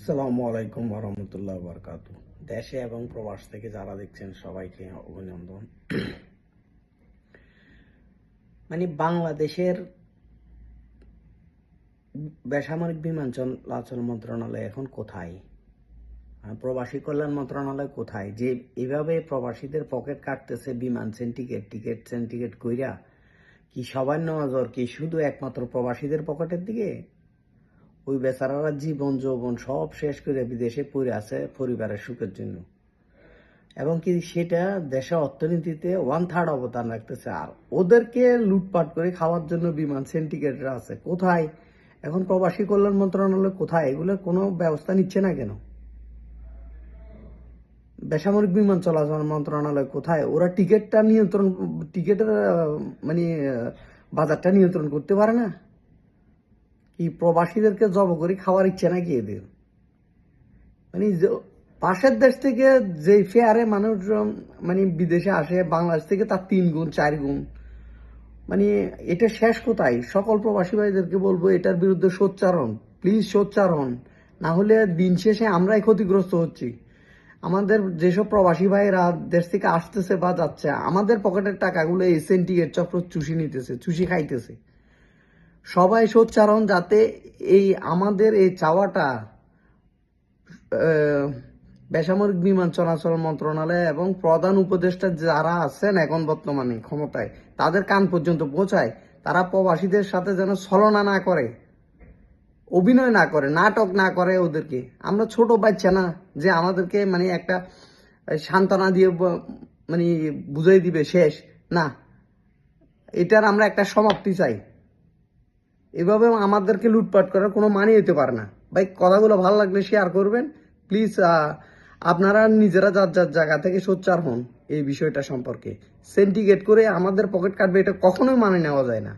আসসালামু আলাইকুম ওয়া বারাকাতু। দেশে এবং প্রবাস থেকে যারা দেখছেন সবাইকে অভিনন্দন। বাংলাদেশের বেসামরিক বিমান চলাচল মন্ত্রণালয় এখন কোথায়? প্রবাসী কল্যাণ মন্ত্রণালয় কোথায়? যে এভাবে প্রবাসীদের পকেট কাটতেছে বিমান সেন্টিকেট কইরা, কি সবার নজর কি শুধু একমাত্র প্রবাসীদের পকেটের দিকে? ওই বেচারারা জীবন যৌবন সব শেষ করে বিদেশে পড়ে আছে পরিবারের সুখের জন্য, এবং কি সেটা দেশের অর্থনীতিতে 1/3 অবদান রাখতেছে। আর ওদেরকে লুটপাট করে খাওয়ার জন্য বিমান সিন্ডিকেটরা আছে কোথায়? এখন প্রবাসী কল্যাণ মন্ত্রণালয় কোথায়? এগুলোর কোনো ব্যবস্থা নিচ্ছে না কেন? বেসামরিক বিমান চলাচল মন্ত্রণালয় কোথায়? ওরা টিকেটের বাজারটা নিয়ন্ত্রণ করতে পারে না? কি প্রবাসীদেরকে জব করে খাওয়ার ইচ্ছে নাকি এদের? পাশের দেশ থেকে যে ফেয়ারে মানুষ বিদেশে আসে, বাংলাদেশ থেকে তার 3 গুণ 4 গুণ। এটা শেষ কোথায়? সকল প্রবাসী ভাইদেরকে বলবো এটার বিরুদ্ধে সোচ্চার হন, প্লিজ সোচ্চার হন, না হলে দিন শেষে আমরাই ক্ষতিগ্রস্ত হচ্ছি। আমাদের যেসব প্রবাসী ভাইরা দেশ থেকে আসতেছে বা যাচ্ছে, আমাদের পকেটের টাকাগুলো এই সিন্ডিকেট চক্র চুষি খাইতেছে। সবাই সোচ্চার হন যাতে আমাদের এই চাওয়াটা বেসামরিক বিমান চলাচল মন্ত্রণালয় এবং প্রধান উপদেষ্টা যারা আছেন এখন বর্তমানে ক্ষমতায়, তাদের কান পর্যন্ত পৌঁছায়। তারা প্রবাসীদের সাথে যেন ছলনা না করে, অভিনয় না করে, নাটক না করে। ওদেরকে আমরা ছোট বাচ্চা না যে আমাদেরকে একটা সান্ত্বনা দিয়ে বুঝাই দিবে শেষ না। এটার আমরা একটা সমাপ্তি চাই। এভাবে আমাদেরকে লুটপাট করার কোনো মানে হতে পারে না। ভাই, কথাগুলো ভালো লাগলে শেয়ার করবেন প্লিজ। আপনারা নিজেরা যার যার জায়গা থেকে সোচ্চার হন এই বিষয়টা সম্পর্কে। সিন্ডিকেট করে আমাদের পকেট কাটবে, এটা কখনোই মানে নেওয়া যায় না।